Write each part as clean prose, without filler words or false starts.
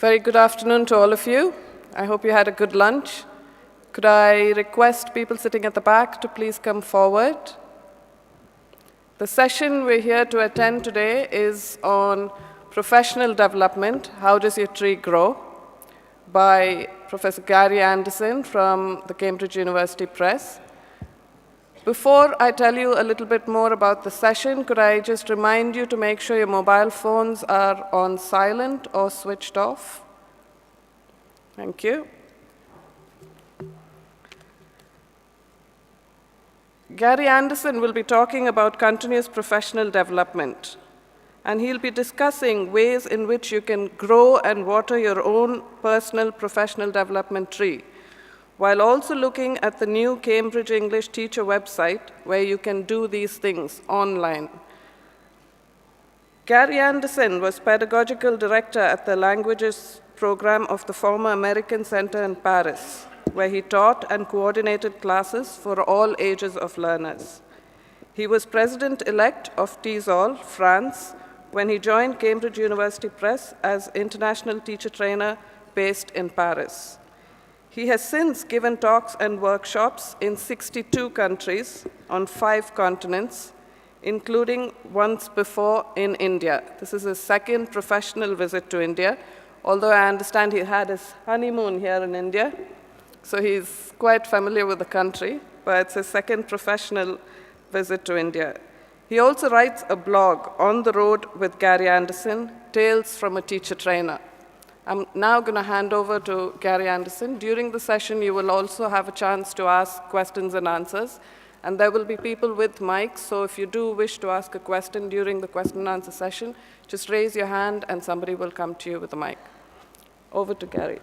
Very good afternoon to all of you. I hope you had a good lunch. Could I request people sitting at the back to please come forward? The session we're here to attend today is on professional development, How Does Your Tree Grow? By Professor Gary Anderson from the Cambridge University Press. Before I tell you a little bit more about the session, could I just remind you to make sure your mobile phones are on silent or switched off? Thank you. Gary Anderson will be talking about continuous professional development, and he'll be discussing ways in which you can grow and water your own personal professional development tree, while also looking at the new Cambridge English teacher website where you can do these things online. Gary Anderson was pedagogical director at the languages program of the former American Center in Paris, where he taught and coordinated classes for all ages of learners. He was president-elect of TESOL, France, when he joined Cambridge University Press as international teacher trainer based in Paris. He has since given talks and workshops in 62 countries on 5 continents, including once before in India. This is his second professional visit to India, although I understand he had his honeymoon here in India, so he's quite familiar with the country, but it's his second professional visit to India. He also writes a blog, On the Road with Gary Anderson, Tales from a Teacher Trainer. I'm now going to hand over to Gary Anderson. During the session, you will also have a chance to ask questions and answers, and there will be people with mics, so if you do wish to ask a question during the question and answer session, just raise your hand and somebody will come to you with a mic. Over to Gary.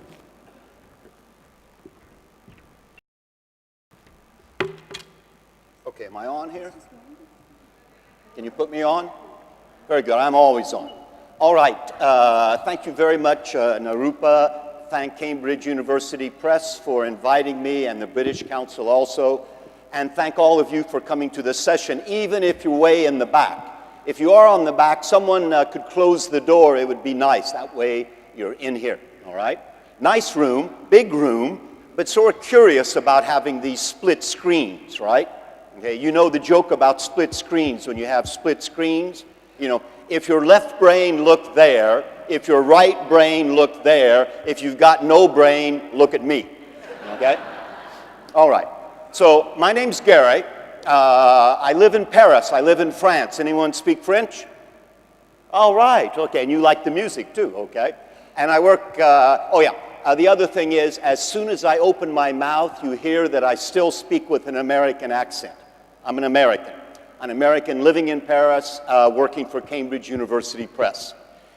Okay, am I on here? Can you put me on? Very good, I'm always on. All right, thank you very much, Narupa. Thank Cambridge University Press for inviting me, and the British Council also. And thank all of you for coming to this session, even if you're way in the back. If you are on the back, someone could close the door, it would be nice. That way you're in here, all right? Nice room, big room, but sort of curious about having these split screens, right? Okay, you know the joke about split screens. When you have split screens, you know, if your left brain, look there. If your right brain, look there. If you've got no brain, look at me, okay? All right, so my name's Gary. I live in Paris. I live in France. Anyone speak French? All right, okay, and you like the music too, okay? And I work, the other thing is, as soon as I open my mouth, you hear that I still speak with an American accent. I'm an American living in Paris, working for Cambridge University Press.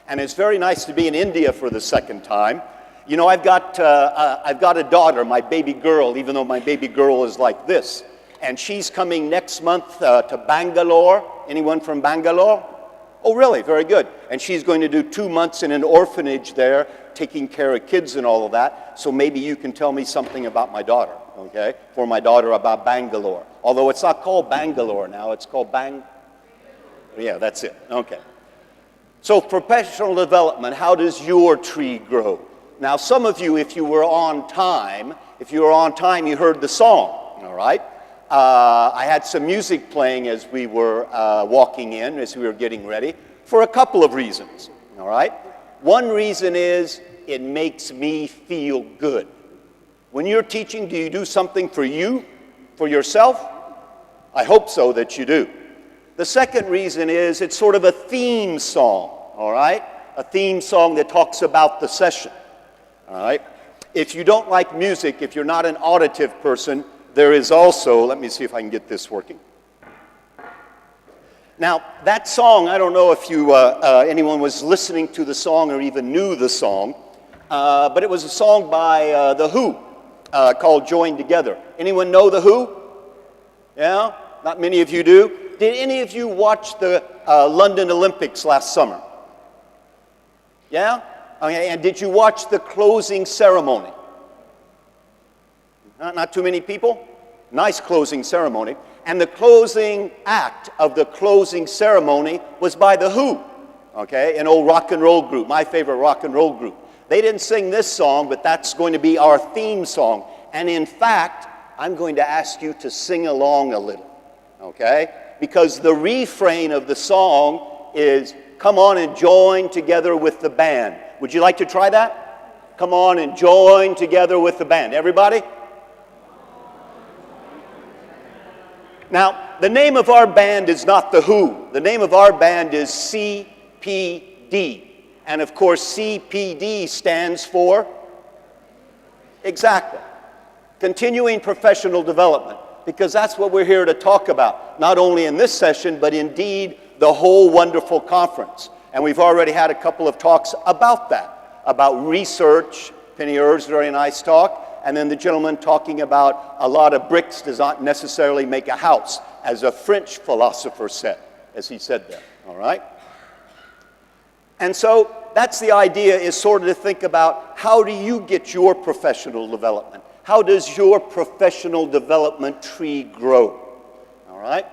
And it's very nice to be in India for the second time. You know, I've got a daughter, my baby girl, even though my baby girl is like this. And she's coming next month to Bangalore. Anyone from Bangalore? Oh, really? Very good. And she's going to do 2 months in an orphanage there, taking care of kids and all of that. So maybe you can tell me something about my daughter, okay? For my daughter about Bangalore. Although it's not called Bangalore now, it's called Yeah, that's it. Okay. So professional development, how does your tree grow? Now, some of you, if you were on time, you heard the song, all right? I had some music playing as we were walking in, as we were getting ready, for a couple of reasons, all right? One reason is it makes me feel good. When you're teaching, do you do something for you, for yourself? I hope so that you do. The second reason is it's sort of a theme song, all right? A theme song that talks about the session, all right? If you don't like music, if you're not an auditive person, there is also, let me see if I can get this working. Now, that song, I don't know if anyone was listening to the song or even knew the song, but it was a song by The Who called Join Together. Anyone know The Who? Yeah? Not many of you do. Did any of you watch the London Olympics last summer? Yeah? Okay, and did you watch the closing ceremony? Not too many people? Nice closing ceremony. And the closing act of the closing ceremony was by The Who, okay? An old rock and roll group, my favorite rock and roll group. They didn't sing this song, but that's going to be our theme song. And in fact, I'm going to ask you to sing along a little, okay? Because the refrain of the song is, come on and join together with the band. Would you like to try that? Come on and join together with the band. Everybody? Now, the name of our band is not The Who. The name of our band is CPD. And of course, CPD stands for? Exactly. Continuing Professional Development. Because that's what we're here to talk about. Not only in this session, but indeed the whole wonderful conference. And we've already had a couple of talks about that. About research. Penny Ear's very nice talk. And then the gentleman talking about a lot of bricks does not necessarily make a house, as a French philosopher said, as he said there, all right? And so that's the idea, is sort of to think about how do you get your professional development? How does your professional development tree grow, all right?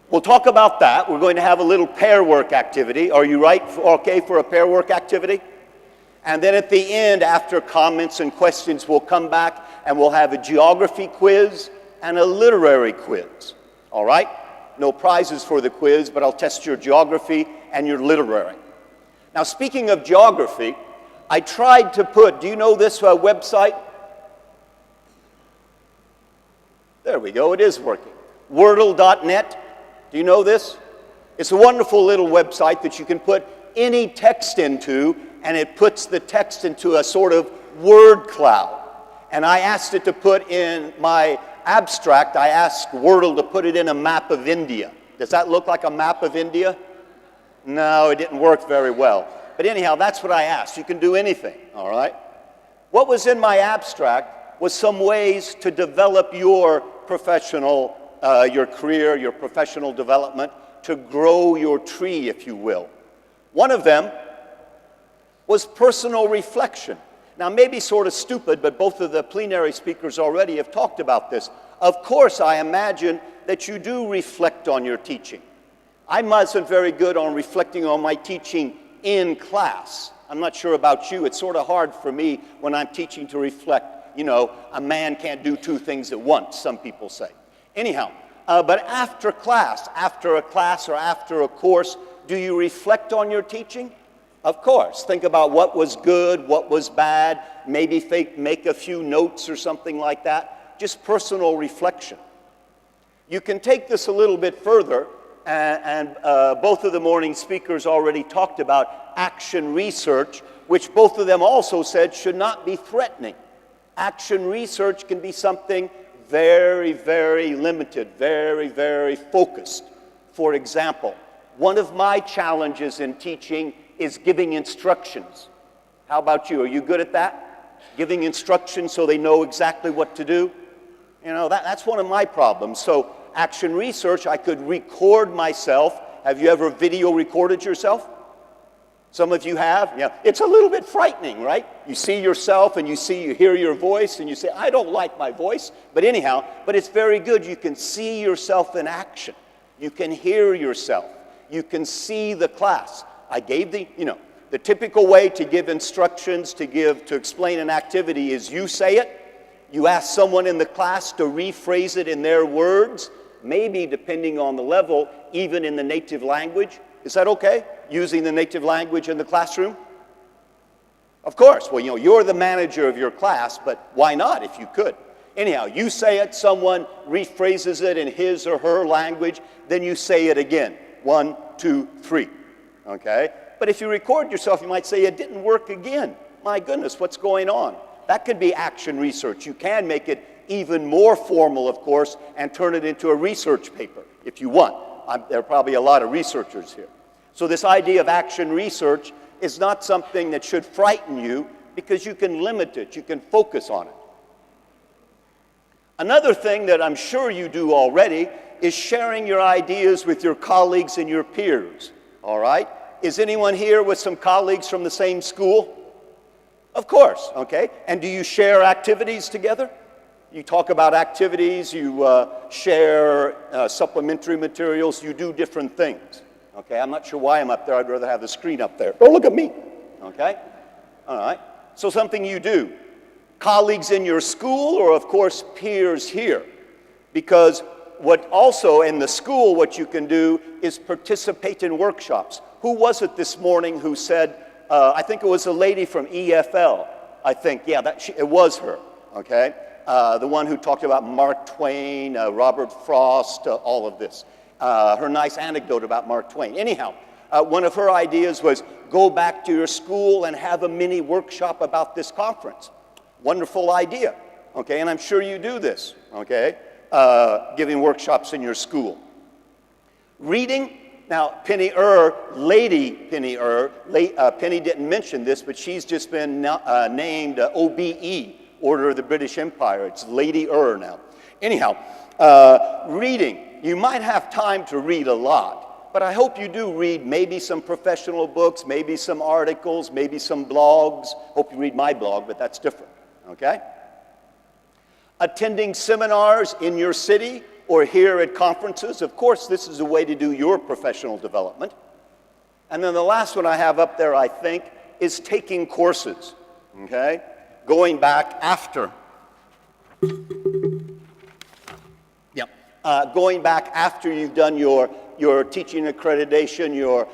We'll talk about that. We're going to have a little pair work activity. Are you okay for a pair work activity? And then at the end, after comments and questions, we'll come back and we'll have a geography quiz and a literary quiz. All right? No prizes for the quiz, but I'll test your geography and your literary. Now, speaking of geography, I tried to put, do you know this website? There we go, it is working. Wordle.net. Do you know this? It's a wonderful little website that you can put any text into, and it puts the text into a sort of word cloud. And I asked it to put in my abstract, I asked Wordle to put it in a map of India. Does that look like a map of India? No, it didn't work very well. But anyhow, that's what I asked. You can do anything, all right? What was in my abstract was some ways to develop your professional, your career, your professional development, to grow your tree, if you will. One of them was personal reflection. Now, maybe sort of stupid, but both of the plenary speakers already have talked about this. Of course, I imagine that you do reflect on your teaching. I wasn't very good on reflecting on my teaching in class. I'm not sure about you. It's sort of hard for me when I'm teaching to reflect. You know, a man can't do two things at once, some people say. Anyhow, but after class, after a class or after a course, do you reflect on your teaching? Of course. Think about what was good, what was bad, maybe make a few notes or something like that. Just personal reflection. You can take this a little bit further, and both of the morning speakers already talked about action research, which both of them also said should not be threatening. Action research can be something very, very limited, very, very focused. For example, one of my challenges in teaching is giving instructions. How about you? Are you good at that? Giving instructions so they know exactly what to do? You know, that's one of my problems. So action research, I could record myself. Have you ever video recorded yourself? Some of you have. Yeah. It's a little bit frightening, right? You see yourself and you hear your voice and you say, I don't like my voice. But anyhow, but it's very good. You can see yourself in action. You can hear yourself. You can see the class. I gave the typical way to give instructions, to explain an activity is you say it. You ask someone in the class to rephrase it in their words, maybe depending on the level, even in the native language. Is that okay? Using the native language in the classroom? Of course. Well, you're the manager of your class, but why not if you could? Anyhow, you say it, someone rephrases it in his or her language, then you say it again. 1, 2, 3. Okay? But if you record yourself, you might say it didn't work again. My goodness, what's going on? That could be action research. You can make it even more formal, of course, and turn it into a research paper if you want. There are probably a lot of researchers here. So this idea of action research is not something that should frighten you because you can limit it, you can focus on it. Another thing that I'm sure you do already is sharing your ideas with your colleagues and your peers, all right? Is anyone here with some colleagues from the same school? Of course, okay. And do you share activities together? You talk about activities, you share supplementary materials, you do different things. Okay, I'm not sure why I'm up there. I'd rather have the screen up there. Don't look at me. Okay? All right. So something you do. Colleagues in your school, or of course peers here. Because what also in the school, what you can do is participate in workshops. Who was it this morning who said, I think it was a lady from EFL, I think. Yeah, it was her, okay? The one who talked about Mark Twain, Robert Frost, all of this. Her nice anecdote about Mark Twain. Anyhow, one of her ideas was go back to your school and have a mini workshop about this conference. Wonderful idea, okay? And I'm sure you do this, okay? Giving workshops in your school. Reading. Now, Penny Lady Penny Penny didn't mention this, but she's just been named OBE, Order of the British Empire. It's Lady now. Anyhow, reading. You might have time to read a lot, but I hope you do read maybe some professional books, maybe some articles, maybe some blogs. Hope you read my blog, but that's different, okay? Attending seminars in your city or here at conferences. Of course, this is a way to do your professional development. And then the last one I have up there, I think, is taking courses, okay? Going back after. Yep. Going back after you've done your teaching accreditation, your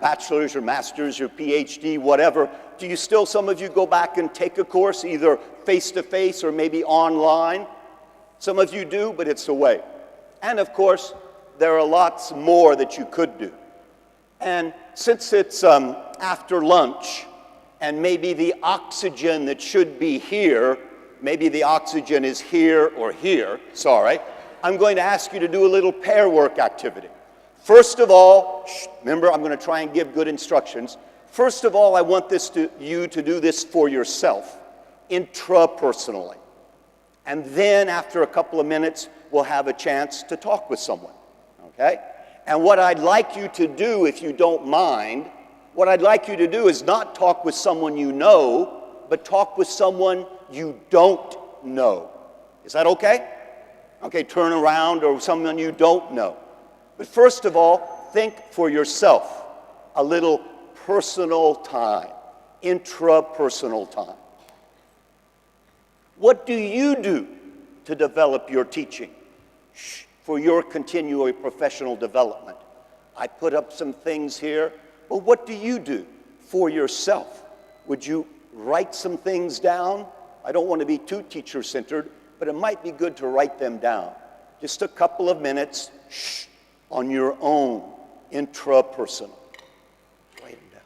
bachelor's, your master's, your PhD, whatever. Do you still, some of you go back and take a course, either face-to-face or maybe online? Some of you do, but it's a way. And of course, there are lots more that you could do. And since it's after lunch, and maybe the oxygen that should be here, maybe the oxygen is here or here, sorry, I'm going to ask you to do a little pair work activity. First of all, remember, I'm going to try and give good instructions. First of all, I want you to do this for yourself, intrapersonally. And then after a couple of minutes, we'll have a chance to talk with someone, okay? And what I'd like you to do, if you don't mind, what I'd like you to do is not talk with someone you know, but talk with someone you don't know. Is that okay? Okay, turn around, or someone you don't know. But first of all, think for yourself, a little personal time, intrapersonal time. What do you do to develop your teaching for your continual professional development? I put up some things here, but what do you do for yourself? Would you write some things down? I don't want to be too teacher-centered, but it might be good to write them down. Just a couple of minutes on your own, intrapersonal. Write them down.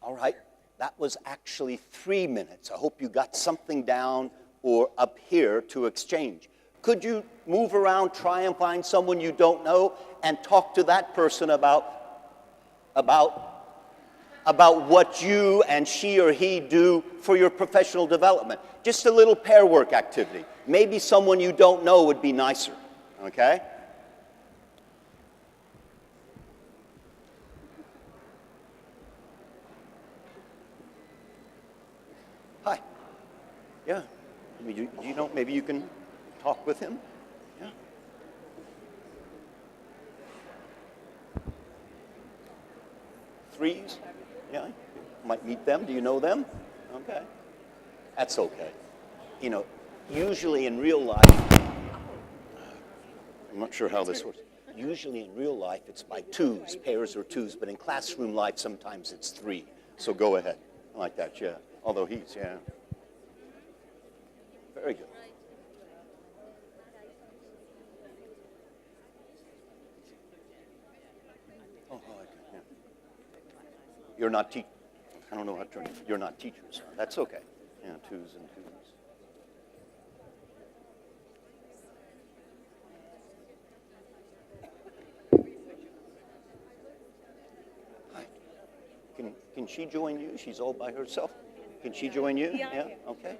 All right, that was actually 3 minutes. I hope you got something down or up here to exchange. Could you move around, try and find someone you don't know, and talk to that person about what you and she or he do for your professional development? Just a little pair work activity. Maybe someone you don't know would be nicer, okay? Hi. Yeah. I mean, you know, maybe you can talk with him. Yeah. Threes. Yeah. Might meet them. Do you know them? Okay. That's okay. You know, usually in real life, I'm not sure how this works. Usually in real life, it's by twos, pairs or twos, but in classroom life, sometimes it's three. So go ahead. I like that, yeah. Although he's, yeah. Very good. Oh, okay, yeah. You're not I don't know how to, you're not teachers. That's okay. Yeah, twos and twos. Hi. Can she join you? She's all by herself. Can she join you? Yeah? Okay.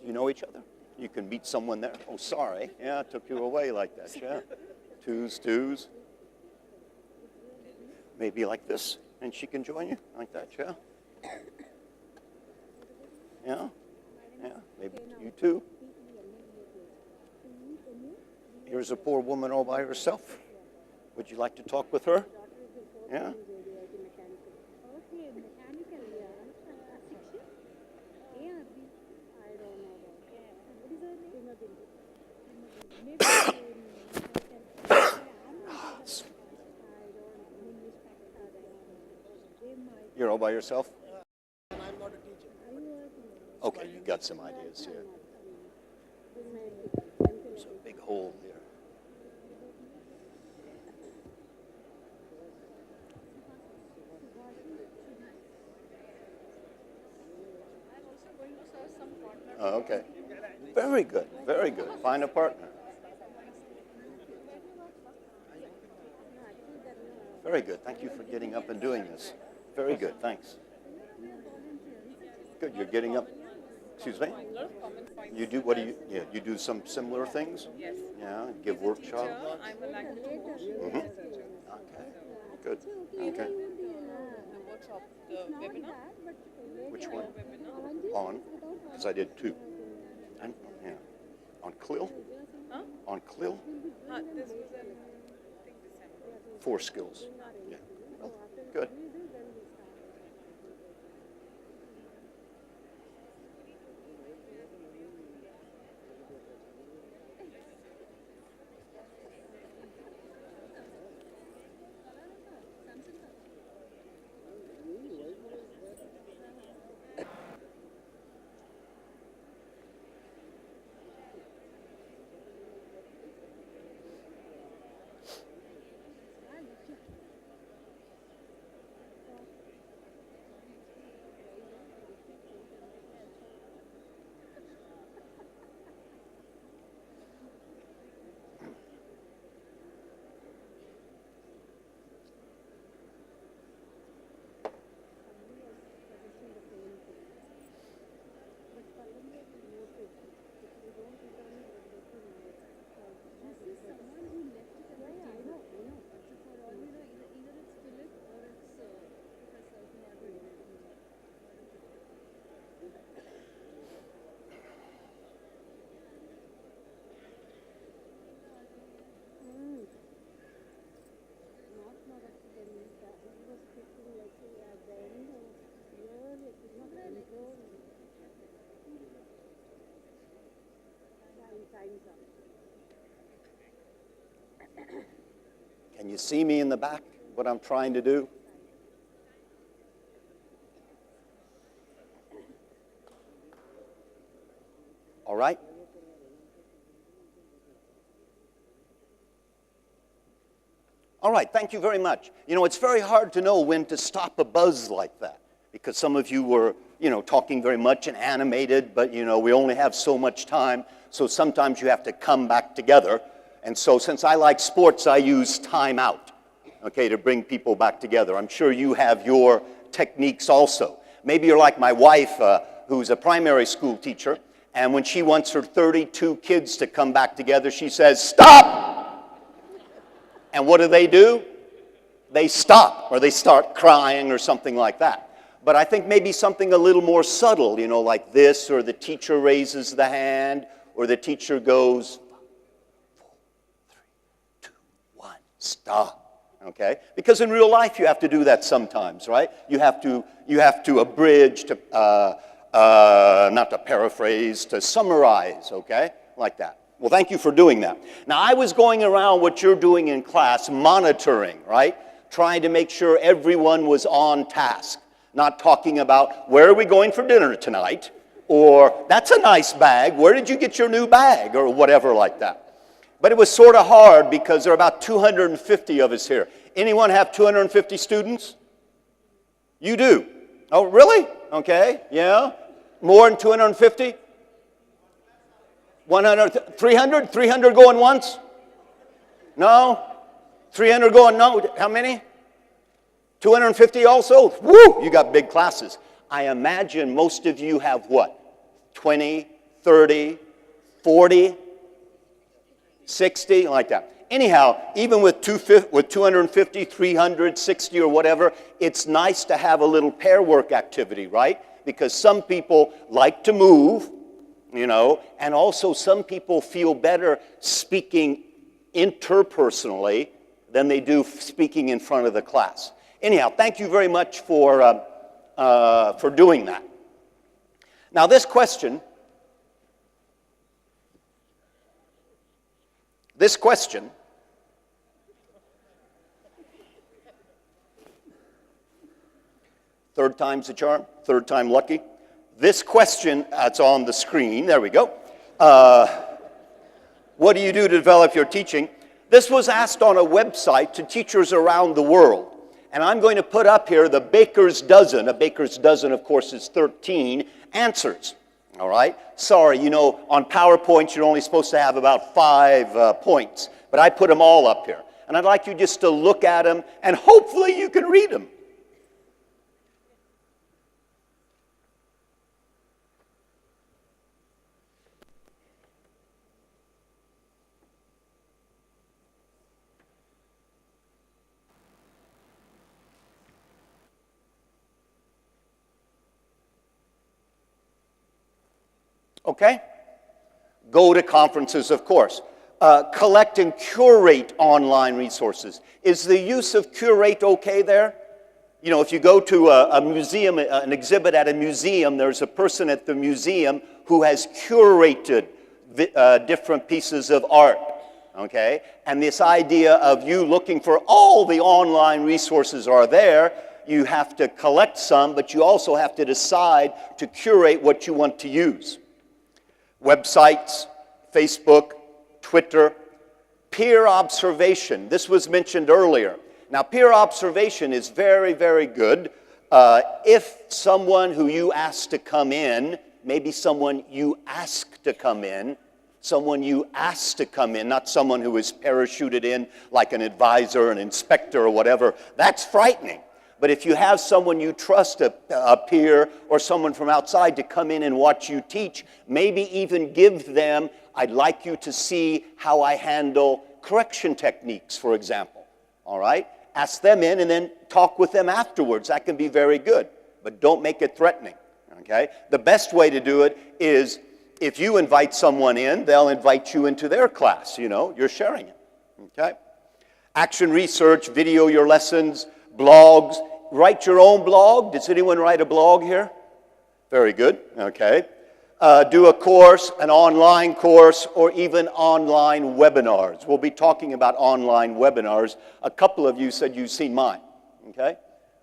You know each other? You can meet someone there. Oh, sorry. Yeah, I took you away like that. Yeah. Twos, twos. Maybe like this, and she can join you like that. Yeah. Yeah. Yeah. Maybe you too. Here's a poor woman all by herself. Would you like to talk with her? Yeah. You're all by yourself? I'm not a teacher. Okay, you got some ideas here. There's a big hole here. Oh, okay. Very good, very good. Find a partner. Very good. Thank you for getting up and doing this. Very good, thanks. Good, you're getting up. Excuse me? You do, what do you, yeah, you do some similar things? Yes. Yeah, give workshops? I'm a language coach. Mm-hmm. Okay, good, okay. The workshop, the webinar. Which one? On, because I did two. And, yeah. On Clil? Huh? On Clil? This was in, I think, December. 4 skills. Yeah. Well, good. Can you see me in the back, what I'm trying to do? All right? All right, thank you very much. You know, it's very hard to know when to stop a buzz like that because some of you were, you know, talking very much and animated, but, you know, we only have so much time, so sometimes you have to come back together. And so since I like sports, I use timeout, okay, to bring people back together. I'm sure you have your techniques also. Maybe you're like my wife, who's a primary school teacher, and when she wants her 32 kids to come back together, she says, "Stop!" And what do? They stop, or they start crying or something like that. But I think maybe something a little more subtle, you know, like this, or the teacher raises the hand, or the teacher goes, 4, 3, 2, 1, stop. Okay? Because in real life you have to do that sometimes, right? You have to abridge, to not to paraphrase, to summarize, okay? Like that. Well, thank you for doing that. Now, I was going around what you're doing in class, monitoring, right? Trying to make sure everyone was on task. Not talking about, where are we going for dinner tonight? Or, that's a nice bag, where did you get your new bag? Or whatever like that. But it was sort of hard because there are about 250 of us here. Anyone have 250 students? You do. Oh, really? Okay, yeah. More than 250? 100, 300? 300 going once? No? 300 going no? How many? 250 also? Woo! You got big classes. I imagine most of you have what? 20, 30, 40, 60, like that. Anyhow, even with 250, 300, 60 or whatever, it's nice to have a little pair work activity, right? Because some people like to move, you know, and also some people feel better speaking interpersonally than they do speaking in front of the class. Anyhow, thank you very much for doing that. Now, this question, third time's the charm, third time lucky. This question, it's on the screen, there we go. What do you do to develop your teaching? This was asked on a website to teachers around the world. And I'm going to put up here the baker's dozen. A baker's dozen, of course, is 13 answers. All right? Sorry, you know, on PowerPoint, you're only supposed to have about 5 points. But I put them all up here. And I'd like you just to look at them, and hopefully you can read them. Okay? Go to conferences, of course. Collect and curate online resources. Is the use of curate okay there? You know, if you go to a museum, an exhibit at a museum, there's a person at the museum who has curated different pieces of art, okay? And this idea of you looking for all the online resources are there, you have to collect some, but you also have to decide to curate what you want to use. Websites, Facebook, Twitter, peer observation. This was mentioned earlier. Now, peer observation is very, very good if someone who you ask to come in, maybe someone you ask to come in, not someone who is parachuted in like an advisor, an inspector, or whatever, that's frightening. But if you have someone you trust, a peer or someone from outside, to come in and watch you teach, maybe even give them, I'd like you to see how I handle correction techniques, for example. All right? Ask them in and then talk with them afterwards. That can be very good. But don't make it threatening. Okay? The best way to do it is if you invite someone in, they'll invite you into their class. You know, you're sharing it. Okay? Action research, video your lessons, blogs. Write your own blog. Does anyone write a blog here? Very good. Okay. Do a course, an online course, or even online webinars. We'll be talking about online webinars. A couple of you said you've seen mine. Okay?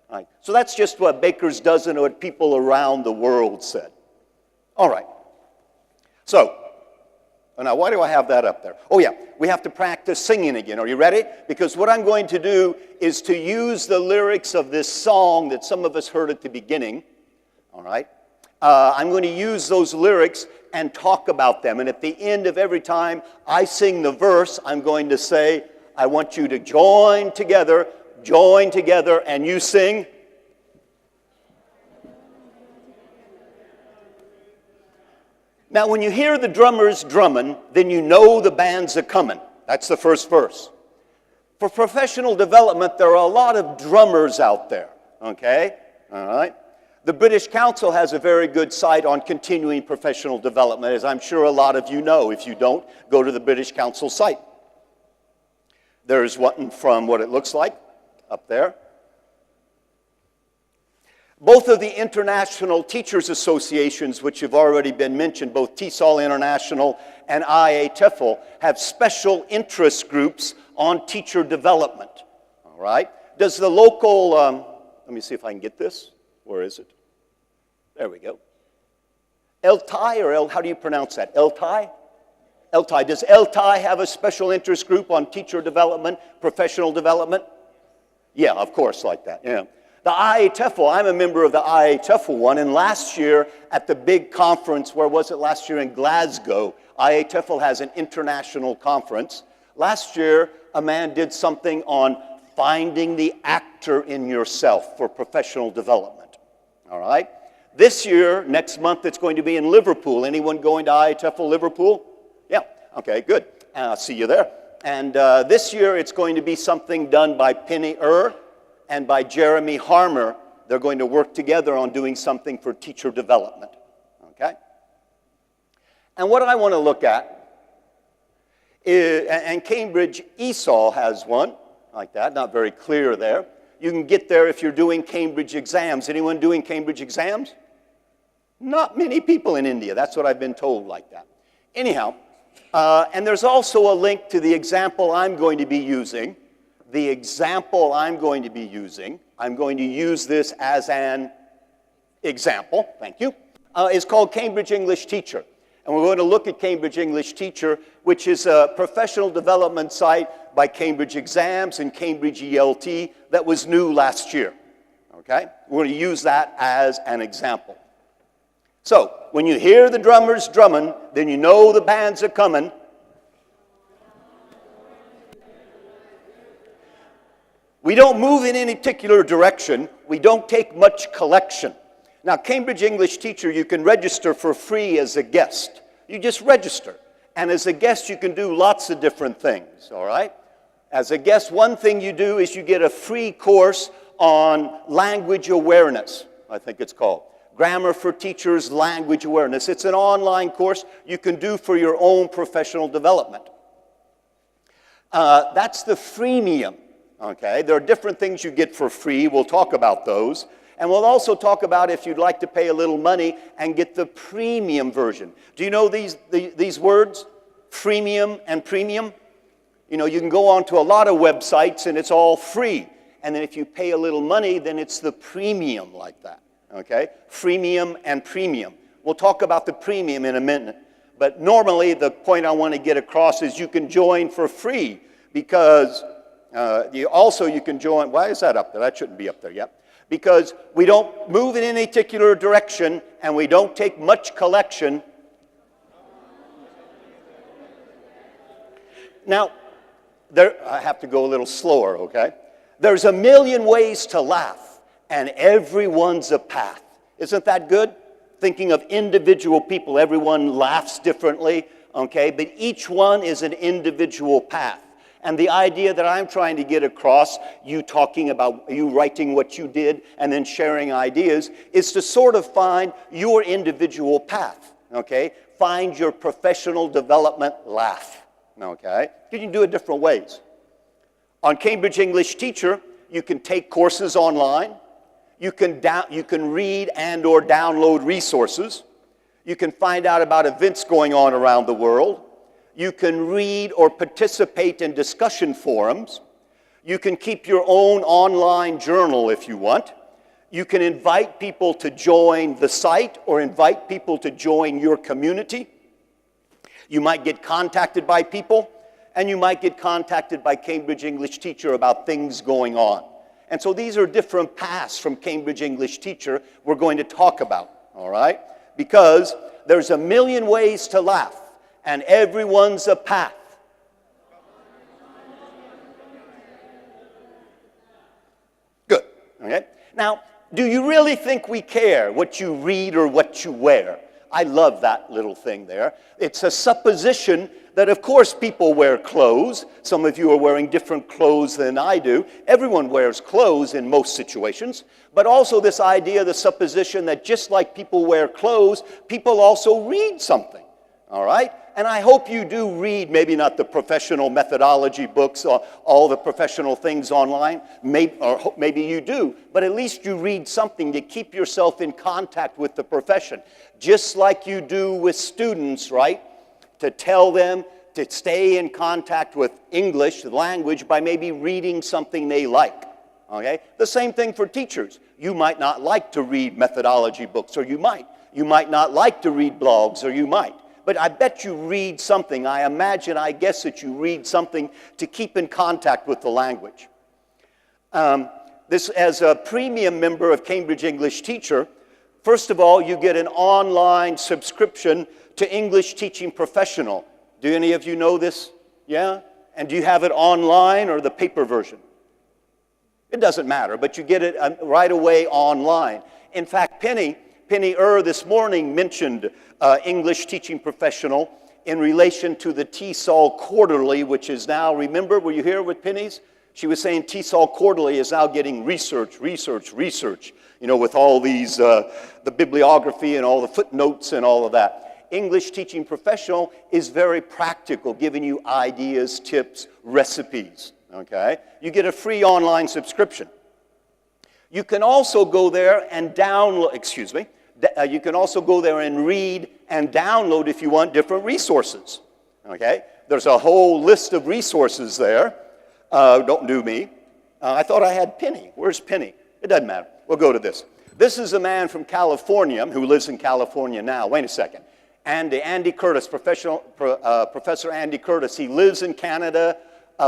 All right. So that's just what baker's dozen or what people around the world said. All right. So, Oh, now, why do I have that up there? Oh, yeah, we have to practice singing again. Are you ready? Because what I'm going to do is to use the lyrics of this song that some of us heard at the beginning, all right? I'm going to use those lyrics and talk about them. And at the end of every time I sing the verse, I'm going to say, I want you to join together, and you sing. Now, when you hear the drummers drumming, then you know the band's a coming. That's the first verse. For professional development, there are a lot of drummers out there, okay? All right? The British Council has a very good site on continuing professional development, as I'm sure a lot of you know. If you don't, go to the British Council site. There's one from what it looks like up there. Both of the international teachers associations, which have already been mentioned, both TESOL International and IATEFL, have special interest groups on teacher development. All right? Does the local, let me see if I can get this. Where is it? There we go. LTI, or how do you pronounce that? LTI? LTI. Does LTI have a special interest group on teacher development, professional development? Yeah, of course, like that, yeah. The IATEFL, I'm a member of the IATEFL one, and last year at the big conference, where was it last year? In Glasgow. IATEFL has an international conference. Last year, a man did something on finding the actor in yourself for professional development. All right? This year, next month, it's going to be in Liverpool. Anyone going to IATEFL Liverpool? Yeah, okay, good. I'll see you there. And this year, it's going to be something done by Penny and by Jeremy Harmer. They're going to work together on doing something for teacher development, okay? And what I want to look at is, and Cambridge ESOL has one like that, not very clear there. You can get there if you're doing Cambridge exams. Anyone doing Cambridge exams? Not many people in India. That's what I've been told like that. Anyhow, and there's also a link to the example I'm going to be using. The example I'm going to be using, I'm going to use this as an example, thank you, is called Cambridge English Teacher. And we're going to look at Cambridge English Teacher, which is a professional development site by Cambridge Exams and Cambridge ELT that was new last year, okay? We're going to use that as an example. So, when you hear the drummers drumming, then you know the bands are coming. We don't move in any particular direction. We don't take much collection. Now, Cambridge English Teacher, you can register for free as a guest. You just register. And as a guest, you can do lots of different things, all right? As a guest, one thing you do is you get a free course on language awareness, I think it's called. Grammar for Teachers, Language Awareness. It's an online course you can do for your own professional development. That's the freemium. Okay, there are different things you get for free. We'll talk about those. And we'll also talk about if you'd like to pay a little money and get the premium version. Do you know these words? Freemium and premium? You know, you can go onto a lot of websites and it's all free. And then if you pay a little money, then it's the premium like that. Okay? Freemium and premium. We'll talk about the premium in a minute. But normally the point I want to get across is you can join for free because you can join. Why is that up there? That shouldn't be up there yet. Because we don't move in any particular direction and we don't take much collection. Now, I have to go a little slower, okay? There's a million ways to laugh and everyone's a path. Isn't that good? Thinking of individual people, everyone laughs differently, okay? But each one is an individual path. And the idea that I'm trying to get across, you talking about, you writing what you did and then sharing ideas, is to sort of find your individual path, okay? Find your professional development laugh, okay? You can do it different ways. On Cambridge English Teacher, you can take courses online. You can read and or download resources. You can find out about events going on around the world. You can read or participate in discussion forums. You can keep your own online journal if you want. You can invite people to join the site or invite people to join your community. You might get contacted by people, and you might get contacted by Cambridge English Teacher about things going on. And so these are different paths from Cambridge English Teacher we're going to talk about, all right? Because there's a million ways to laugh, and everyone's a path. Good, okay? Now, do you really think we care what you read or what you wear? I love that little thing there. It's a supposition that, of course, people wear clothes. Some of you are wearing different clothes than I do. Everyone wears clothes in most situations. But also this idea, the supposition that just like people wear clothes, people also read something, all right? And I hope you do read, maybe not the professional methodology books or all the professional things online, maybe you do, but at least you read something to keep yourself in contact with the profession. Just like you do with students, right? To tell them to stay in contact with English, the language, by maybe reading something they like, okay? The same thing for teachers. You might not like to read methodology books, or you might. You might not like to read blogs, or you might. But I bet you read something. I guess that you read something to keep in contact with the language. This, as a premium member of Cambridge English Teacher, first of all, you get an online subscription to English Teaching Professional. Do any of you know this? Yeah? And do you have it online or the paper version? It doesn't matter, but you get it right away online. In fact, Penny this morning mentioned English Teaching Professional in relation to the TESOL Quarterly, which is now, remember, were you here with Penny's? She was saying TESOL Quarterly is now getting research, you know, with all these, the bibliography and all the footnotes and all of that. English Teaching Professional is very practical, giving you ideas, tips, recipes, okay? You get a free online subscription. You can also go there and download, you can also go there and read and download, if you want, different resources, okay? There's a whole list of resources there. Don't do me. I thought I had Penny. Where's Penny? It doesn't matter. We'll go to this. This is a man from California who lives in California now. Wait a second. Andy Curtis, Professor Andy Curtis. He lives in Canada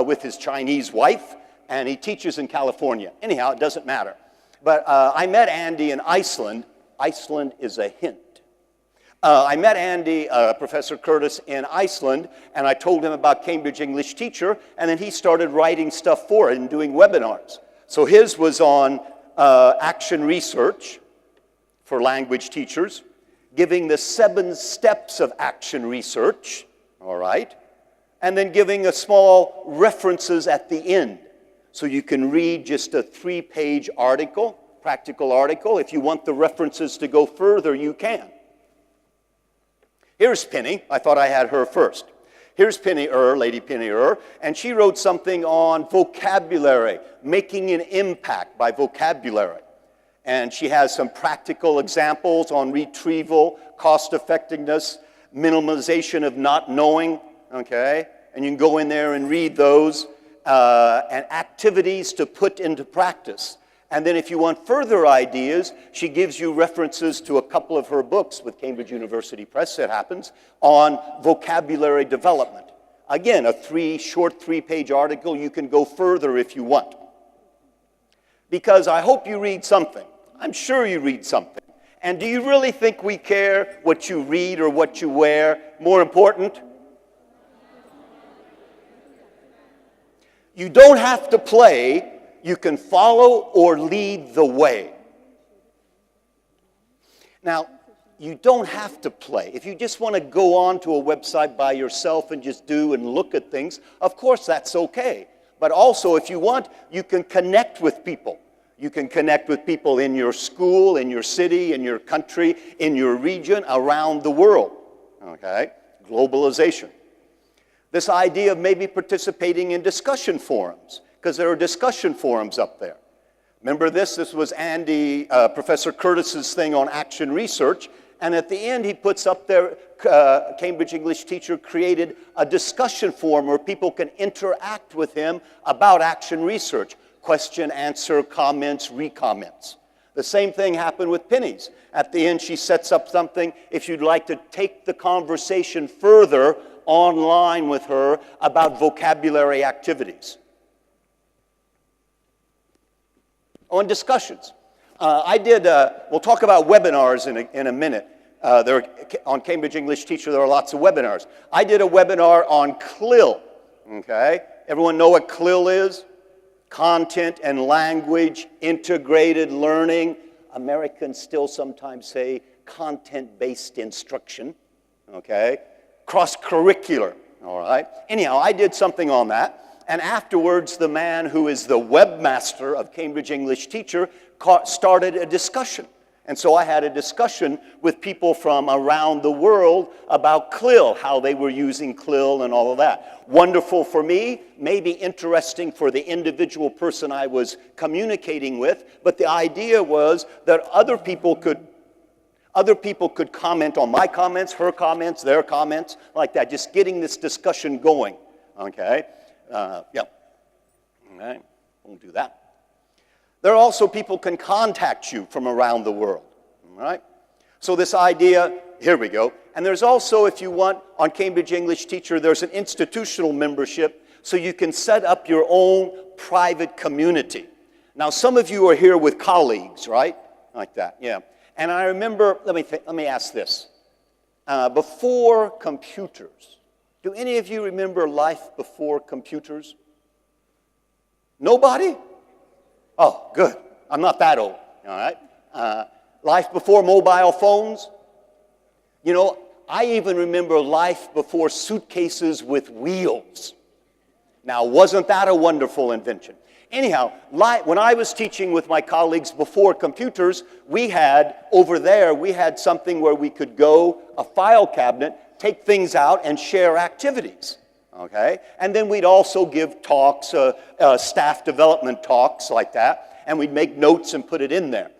with his Chinese wife, and he teaches in California. Anyhow, it doesn't matter. But I met Andy in Iceland. Iceland is a hint. I met Andy, Professor Curtis, in Iceland, and I told him about Cambridge English Teacher, and then he started writing stuff for it and doing webinars. So his was on action research for language teachers, giving the 7 steps of action research, all right, and then giving a small references at the end. So you can read just a 3-page article, practical article. If you want the references to go further, you can. Here's Penny. I thought I had her first. Here's Penny Lady Penny and she wrote something on vocabulary, making an impact by vocabulary. And she has some practical examples on retrieval, cost-effectiveness, minimization of not knowing, okay? And you can go in there and read those, and activities to put into practice. And then if you want further ideas, she gives you references to a couple of her books with Cambridge University Press, it happens, on vocabulary development. Again, a short 3-page article. You can go further if you want. Because I hope you read something. I'm sure you read something. And do you really think we care what you read or what you wear? More important? You don't have to play. You can follow or lead the way. Now, you don't have to play. If you just want to go on to a website by yourself and just do and look at things, of course that's okay. But also, if you want, you can connect with people. You can connect with people in your school, in your city, in your country, in your region, around the world. Okay? Globalization. This idea of maybe participating in discussion forums, because there are discussion forums up there. Remember this? This was Andy, Professor Curtis's thing on action research. And at the end, he puts up there, Cambridge English Teacher created a discussion forum where people can interact with him about action research. Question, answer, comments, recomments. The same thing happened with Penny's. At the end, she sets up something if you'd like to take the conversation further online with her about vocabulary activities. On discussions. We'll talk about webinars in a minute. On Cambridge English Teacher, there are lots of webinars. I did a webinar on Clil, okay? Everyone know what Clil is? Content and language, integrated learning. Americans still sometimes say content-based instruction, okay? Cross-curricular, all right? Anyhow, I did something on that, and afterwards, the man who is the webmaster of Cambridge English Teacher started a discussion. And so I had a discussion with people from around the world about Clil, how they were using Clil and all of that. Wonderful for me, maybe interesting for the individual person I was communicating with, but the idea was that other people could comment on my comments, her comments, their comments, like that, just getting this discussion going, okay? Yeah, all right, won't do that. There are also people can contact you from around the world, all right? So this idea, here we go. And there's also, if you want, on Cambridge English Teacher, there's an institutional membership, so you can set up your own private community. Now, some of you are here with colleagues, right? Like that, yeah. And I remember, let me ask this. Before computers, do any of you remember life before computers? Nobody? Oh, good. I'm not that old, all right? Life before mobile phones. You know, I even remember life before suitcases with wheels. Now, wasn't that a wonderful invention? Anyhow, when I was teaching with my colleagues before computers, we had something where we could go, a file cabinet, take things out and share activities. Okay? And then we'd also give talks, staff development talks like that, and we'd make notes and put it in there.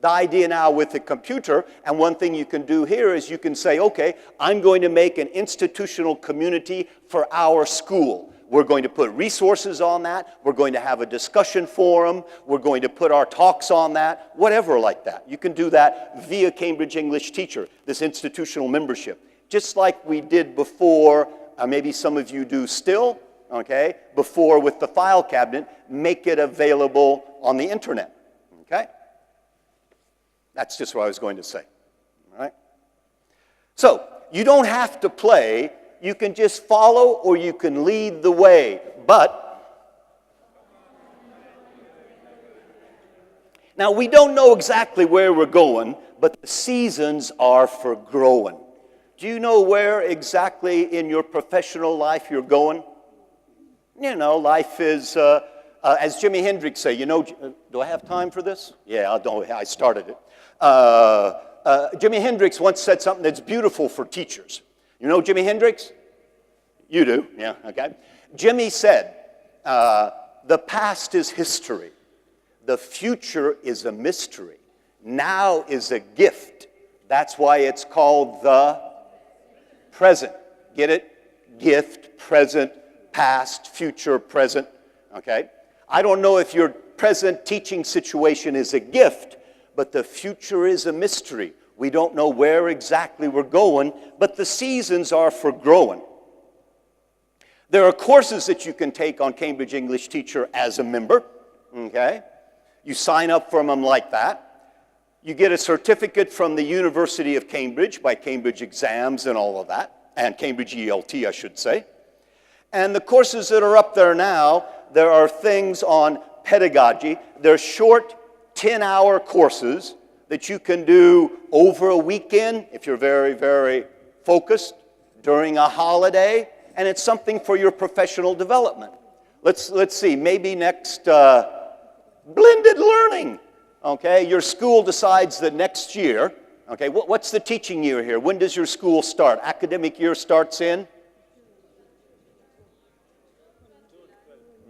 The idea now with the computer, and one thing you can do here is you can say, okay, I'm going to make an institutional community for our school. We're going to put resources on that. We're going to have a discussion forum. We're going to put our talks on that, whatever like that. You can do that via Cambridge English Teacher, this institutional membership. Just like we did before. Maybe some of you do still, okay? Before with the file cabinet, make it available on the internet, okay? That's just what I was going to say, all right? So, you don't have to play. You can just follow or you can lead the way, but now we don't know exactly where we're going, but the seasons are for growing. Do you know where exactly in your professional life you're going? You know, life is, as Jimi Hendrix say, you know, do I have time for this? Yeah, I started it. Jimi Hendrix once said something that's beautiful for teachers. You know Jimi Hendrix? You do, yeah, okay. Jimi said, the past is history. The future is a mystery. Now is a gift. That's why it's called the present. Get it? Gift, present, past, future, present. Okay? I don't know if your present teaching situation is a gift, but the future is a mystery. We don't know where exactly we're going, but the seasons are for growing. There are courses that you can take on Cambridge English Teacher as a member. Okay? You sign up for them like that. You get a certificate from the University of Cambridge by Cambridge exams and all of that, and Cambridge ELT, I should say. And the courses that are up there now, there are things on pedagogy. They're short 10-hour courses that you can do over a weekend if you're very, very focused, during a holiday, and it's something for your professional development. Let's see, maybe next blended learning. Okay, your school decides that next year, okay, what's the teaching year here? When does your school start? Academic year starts in?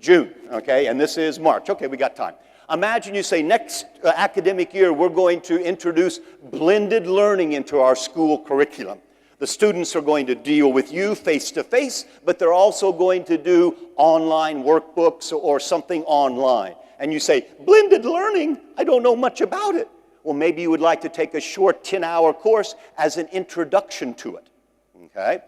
June, okay, and this is March. Okay, we got time. Imagine you say next academic year we're going to introduce blended learning into our school curriculum. The students are going to deal with you face-to-face, but they're also going to do online workbooks or something online. And you say, blended learning, I don't know much about it. Well, maybe you would like to take a short 10-hour course as an introduction to it, okay?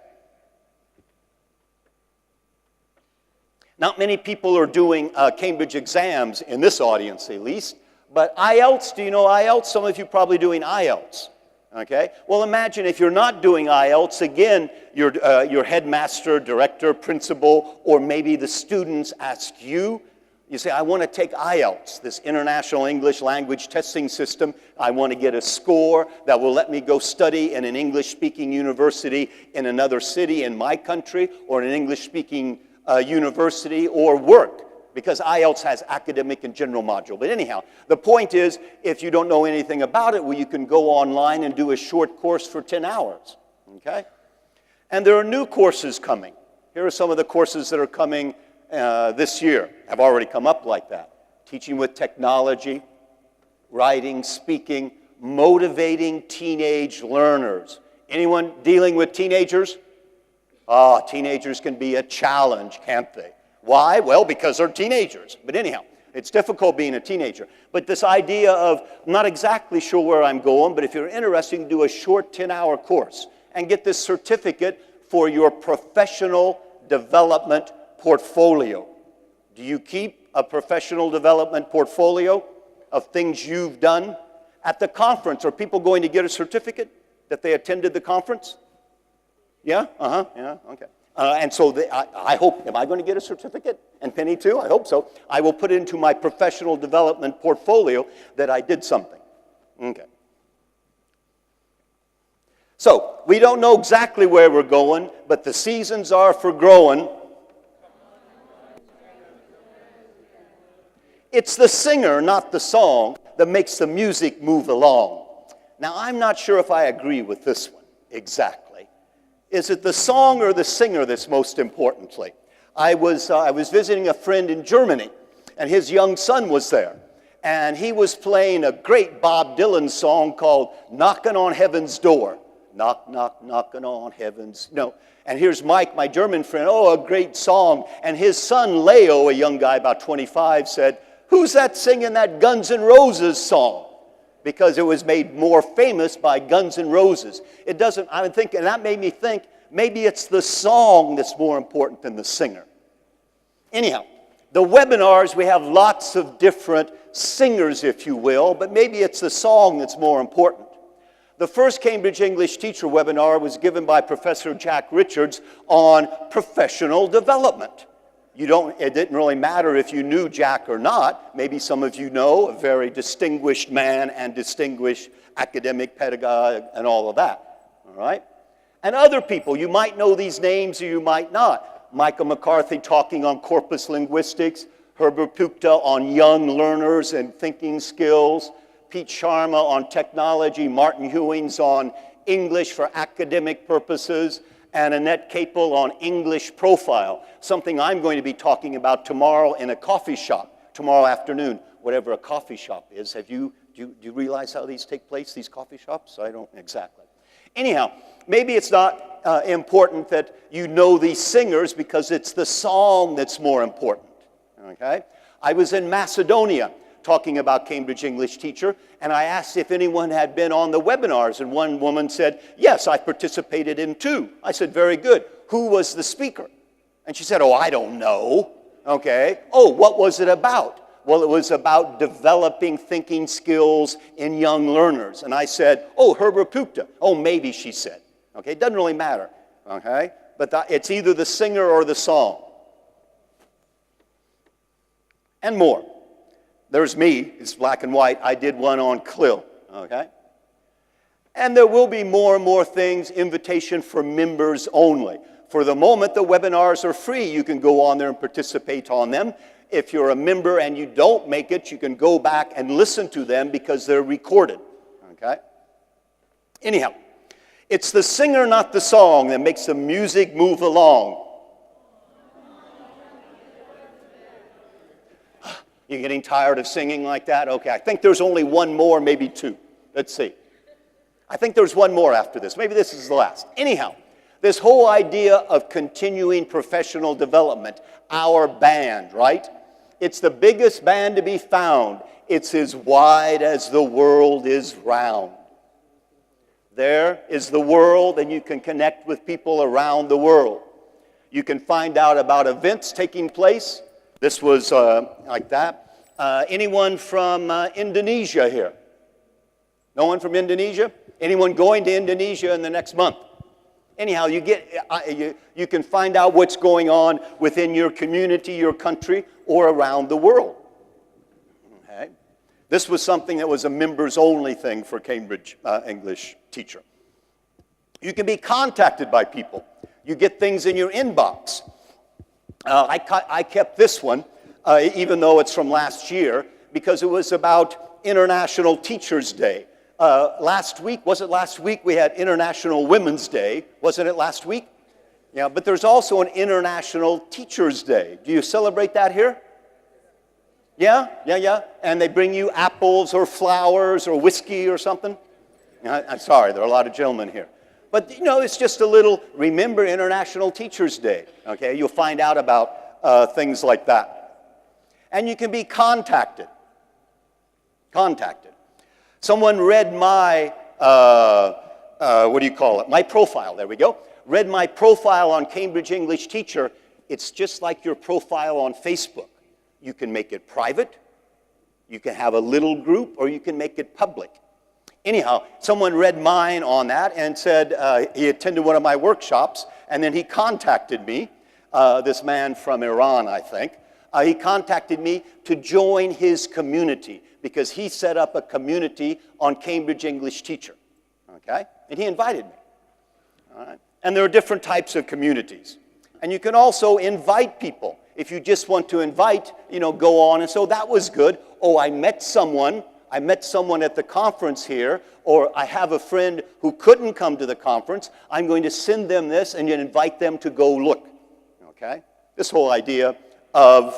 Not many people are doing Cambridge exams, in this audience at least, but IELTS, do you know IELTS? Some of you probably doing IELTS, okay? Well, imagine if you're not doing IELTS, again, your headmaster, director, principal, or maybe the students ask you, you say, I want to take IELTS, this International English Language Testing System. I want to get a score that will let me go study in an English-speaking university in another city in my country, or an English-speaking university, or work, because IELTS has academic and general module. But anyhow, the point is, if you don't know anything about it, well, you can go online and do a short course for 10 hours, okay? And there are new courses coming. Here are some of the courses that are coming this year, have already come up like that. Teaching with technology, writing, speaking, motivating teenage learners. Anyone dealing with teenagers? Teenagers can be a challenge, can't they? Why? Well, because they're teenagers. But anyhow, it's difficult being a teenager. But this idea of, I'm not exactly sure where I'm going, but if you're interested, you can do a short 10-hour course and get this certificate for your professional development portfolio. Do you keep a professional development portfolio of things you've done? At the conference, are people going to get a certificate that they attended the conference? Yeah? Yeah, okay. And so I hope, am I going to get a certificate? And Penny too? I hope so. I will put it into my professional development portfolio that I did something. Okay. So, we don't know exactly where we're going, but the seasons are for growing. It's the singer, not the song, that makes the music move along. Now, I'm not sure if I agree with this one exactly. Is it the song or the singer that's most importantly? I was visiting a friend in Germany, and his young son was there. And he was playing a great Bob Dylan song called Knockin' on Heaven's Door. Knock, knock, knockin' on heaven's... No. And here's Mike, my German friend. Oh, a great song. And his son, Leo, a young guy about 25, said, who's that singing that Guns N' Roses song? Because it was made more famous by Guns N' Roses. It doesn't, I'm thinking, and that made me think, maybe it's the song that's more important than the singer. Anyhow, the webinars, we have lots of different singers, if you will, but maybe it's the song that's more important. The first Cambridge English Teacher webinar was given by Professor Jack Richards on professional development. It didn't really matter if you knew Jack or not. Maybe some of you know, a very distinguished man and distinguished academic pedagogue and all of that, all right? And other people, you might know these names or you might not. Michael McCarthy talking on corpus linguistics, Herbert Pukta on young learners and thinking skills, Pete Sharma on technology, Martin Hewings on English for academic purposes, and Annette Capel on English profile, something I'm going to be talking about tomorrow in a coffee shop, tomorrow afternoon, whatever a coffee shop is. Do you realize how these take place, these coffee shops? I don't exactly. Anyhow, maybe it's not important that you know these singers because it's the song that's more important, okay? I was in Macedonia talking about Cambridge English Teacher, and I asked if anyone had been on the webinars, and one woman said, yes, I participated in 2. I said, very good. Who was the speaker? And she said, oh, I don't know. Okay. Oh, what was it about? Well, it was about developing thinking skills in young learners. And I said, oh, Herbert Pukta. Oh, maybe, she said. Okay, it doesn't really matter. Okay, but it's either the singer or the song. And more. There's me, it's black and white. I did one on Clil, okay? And there will be more and more things, invitation for members only. For the moment, the webinars are free. You can go on there and participate on them. If you're a member and you don't make it, you can go back and listen to them because they're recorded, okay? Anyhow, it's the singer, not the song, that makes the music move along. You getting tired of singing like that? Okay, I think there's only one more, maybe 2. Let's see. I think there's one more after this. Maybe this is the last. Anyhow, this whole idea of continuing professional development, our band, right? It's the biggest band to be found. It's as wide as the world is round. There is the world, and you can connect with people around the world. You can find out about events taking place. This was like that. Anyone from Indonesia here? No one from Indonesia? Anyone going to Indonesia in the next month? Anyhow, you can find out what's going on within your community, your country, or around the world. Okay. This was something that was a members-only thing for Cambridge English teacher. You can be contacted by people. You get things in your inbox. I kept this one, even though it's from last year, because it was about International Teachers' Day. Last week, was it last week, we had International Women's Day. Wasn't it last week? Yeah, but there's also an International Teachers' Day. Do you celebrate that here? Yeah. And they bring you apples or flowers or whiskey or something? I'm sorry, there are a lot of gentlemen here. But, it's just a little, remember International Teachers' Day. Okay, you'll find out about things like that. And you can be contacted. Someone read my, my profile, there we go. Read my profile on Cambridge English Teacher. It's just like your profile on Facebook. You can make it private, you can have a little group, or you can make it public. Anyhow, someone read mine on that and said he attended one of my workshops, and then he contacted me, this man from Iran, I think. He contacted me to join his community because he set up a community on Cambridge English Teacher, okay? And he invited me, all right? And there are different types of communities. And you can also invite people. If you just want to invite, go on. And so that was good. Oh, I met someone at the conference here, or I have a friend who couldn't come to the conference. I'm going to send them this and invite them to go look, okay? This whole idea of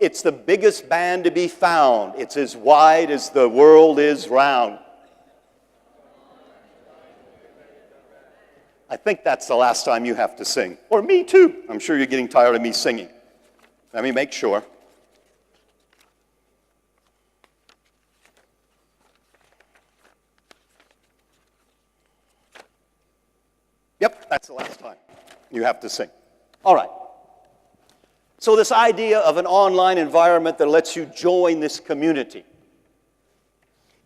it's the biggest band to be found. It's as wide as the world is round. I think that's the last time you have to sing. Or me too. I'm sure you're getting tired of me singing. Let me make sure. Yep, that's the last time you have to sing. All right. So this idea of an online environment that lets you join this community.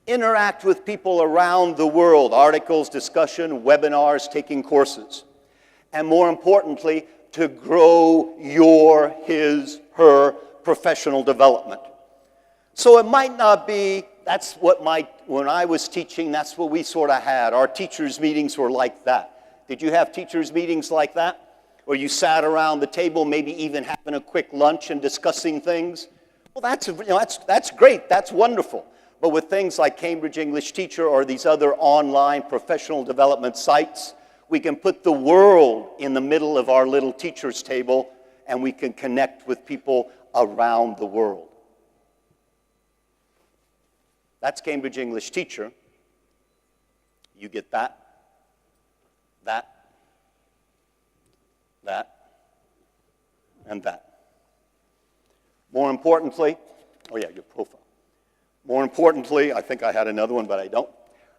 Interact with people around the world, articles, discussion, webinars, taking courses. And more importantly, to grow your, his, her professional development. So it might not be, when I was teaching, that's what we sort of had. Our teachers' meetings were like that. Did you have teachers' meetings like that? Where you sat around the table, maybe even having a quick lunch and discussing things? Well, that's great, that's wonderful. But with things like Cambridge English Teacher or these other online professional development sites, we can put the world in the middle of our little teacher's table, and we can connect with people around the world. That's Cambridge English Teacher. You get that, and that. More importantly, your profile. More importantly, I think I had another one, but I don't.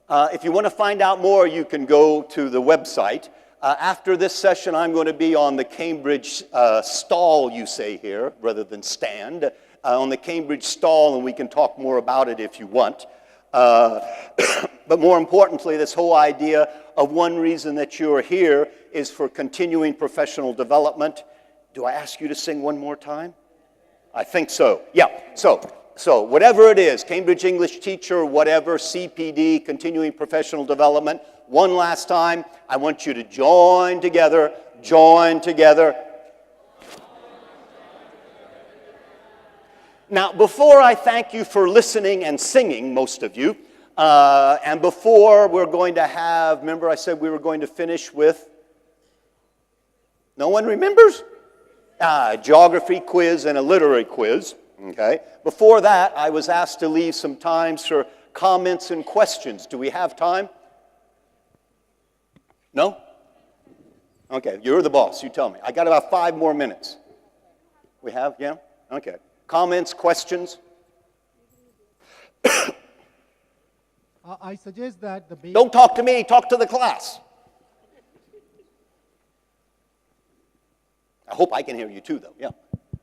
If you want to find out more, you can go to the website. After this session, I'm going to be on the Cambridge stall, you say here, rather than stand, on the Cambridge stall, and we can talk more about it if you want. But more importantly, this whole idea of one reason that you're here is for continuing professional development. Do I ask you to sing one more time? I think so. Yeah, so whatever it is, Cambridge English Teacher, whatever, CPD, continuing professional development, one last time, I want you to join together. Now, before I thank you for listening and singing, most of you, and before we're going to have, remember I said we were going to finish with, no one remembers? Geography quiz and a literary quiz. Okay. Before that, I was asked to leave some time for comments and questions. Do we have time? No? Okay, you're the boss. You tell me. I got about 5 more minutes. We have? Yeah? Okay. Comments, questions? I suggest that the base. Don't talk to me, talk to the class. I hope I can hear you too, though, yeah.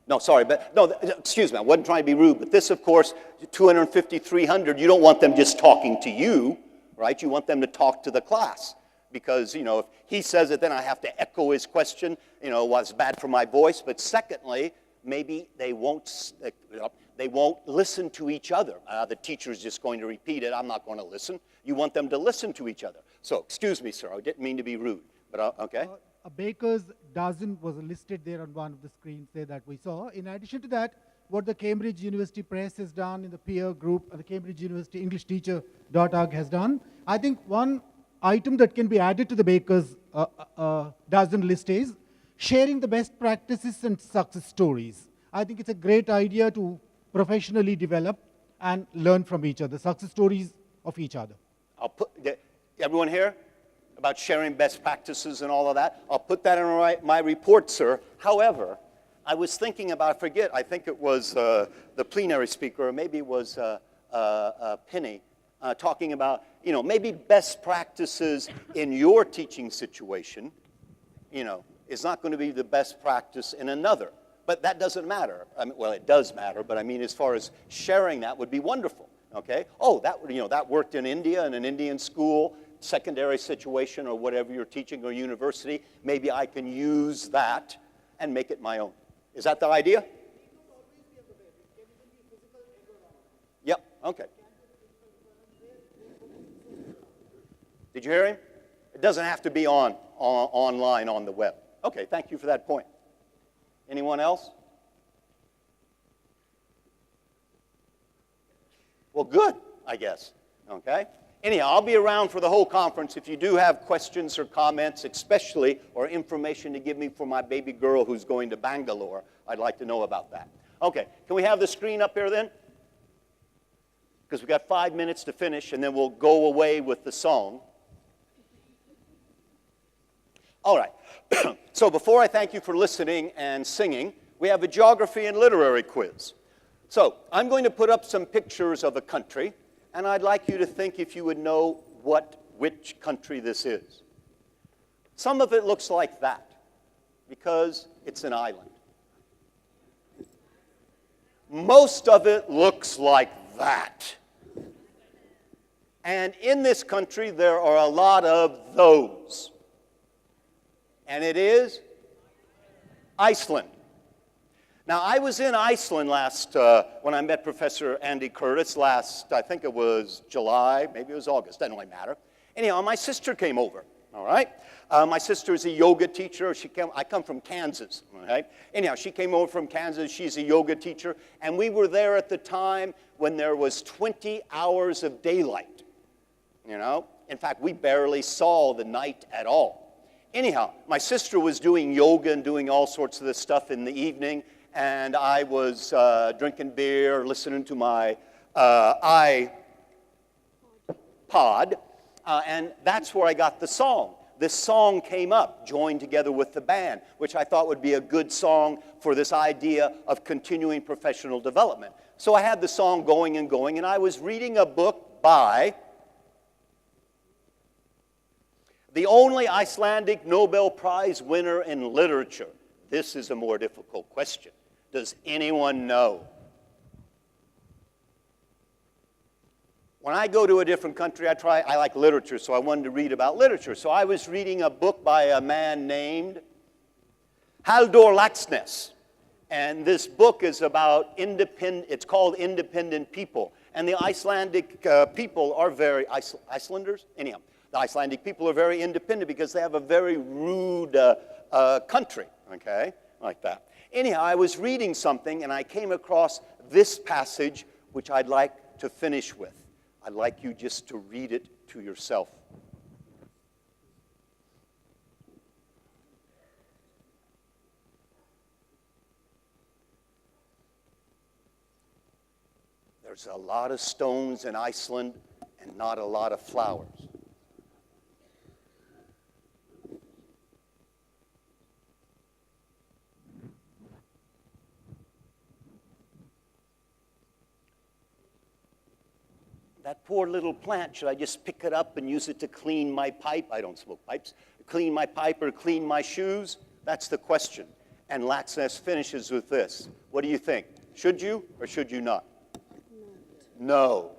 No, sorry, but, no, excuse me, I wasn't trying to be rude, but this, of course, 250, 300, you don't want them just talking to you, right? You want them to talk to the class. Because, if he says it, then I have to echo his question, what's bad for my voice. But secondly, maybe they won't listen to each other. The teacher's just going to repeat it. I'm not going to listen. You want them to listen to each other. So, excuse me, sir, I didn't mean to be rude, but okay. A baker's dozen was listed there on one of the screens there that we saw. In addition to that, what the Cambridge University Press has done in the peer group, the Cambridge University English Teacher.org has done, I think one item that can be added to the baker's dozen list is sharing the best practices and success stories. I think it's a great idea to professionally develop and learn from each other, success stories of each other. I'll put, everyone here? About sharing best practices and all of that. I'll put that in my report, sir. However, I was thinking about, I think it was the plenary speaker, or maybe it was Penny, talking about, maybe best practices in your teaching situation, is not going to be the best practice in another. But that doesn't matter. I mean, well, it does matter, but I mean, as far as sharing that would be wonderful, okay? Oh, that worked in India, in an Indian school, secondary situation, or whatever you're teaching, or university. Maybe I can use that and make it my own. Is that the idea? Yep, okay. Did you hear him? It doesn't have to be online on the web. Okay, thank you for that point. Anyone else? Well, good, I guess, okay? Anyhow, I'll be around for the whole conference. If you do have questions or comments, especially, or information to give me for my baby girl who's going to Bangalore, I'd like to know about that. Okay, can we have the screen up here then? Because we've got 5 minutes to finish, and then we'll go away with the song. All right, so before I thank you for listening and singing, we have a geography and literary quiz. So I'm going to put up some pictures of a country, and I'd like you to think if you would know which country this is. Some of it looks like that, because it's an island. Most of it looks like that. And in this country, there are a lot of those. And it is Iceland. Now, I was in Iceland when I met Professor Andy Curtis last, I think it was July, maybe it was August, doesn't really matter. Anyhow, my sister came over, all right? My sister is a yoga teacher. I come from Kansas, all right? Anyhow, she came over from Kansas. She's a yoga teacher. And we were there at the time when there was 20 hours of daylight, In fact, we barely saw the night at all. Anyhow, my sister was doing yoga and doing all sorts of this stuff in the evening, and I was drinking beer, listening to my iPod, and that's where I got the song. This song came up, joined together with the band, which I thought would be a good song for this idea of continuing professional development. So I had the song going, and I was reading a book by the only Icelandic Nobel Prize winner in literature. This is a more difficult question. Does anyone know? When I go to a different country, I like literature, so I wanted to read about literature. So I was reading a book by a man named Halldór Laxness. And this book is about it's called Independent People. And the Icelandic people are very, Icelanders? Anyhow. The Icelandic people are very independent because they have a very rude country, okay, like that. Anyhow, I was reading something, and I came across this passage, which I'd like to finish with. I'd like you just to read it to yourself. There's a lot of stones in Iceland and not a lot of flowers. that poor little plant, should I just pick it up and use it to clean my pipe? I don't smoke pipes. Clean my pipe or clean my shoes? That's the question. And Laxness finishes with this. What do you think? Should you or should you not? No.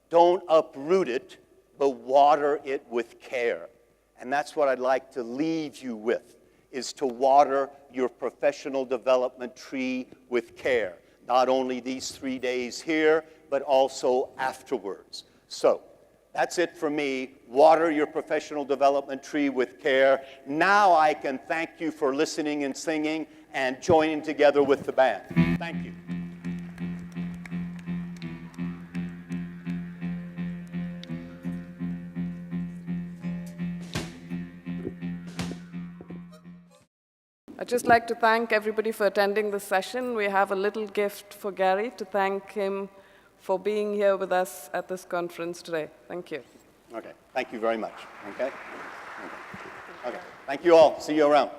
Don't uproot it, but water it with care. And that's what I'd like to leave you with, is to water your professional development tree with care. Not only these 3 days here, but also afterwards. So, that's it for me. Water your professional development tree with care. Now I can thank you for listening and singing and joining together with the band. Thank you. I'd just like to thank everybody for attending this session. We have a little gift for Gary to thank him for being here with us at this conference today. Thank you. Okay, thank you very much. Okay? Okay. Thank you all. See you around.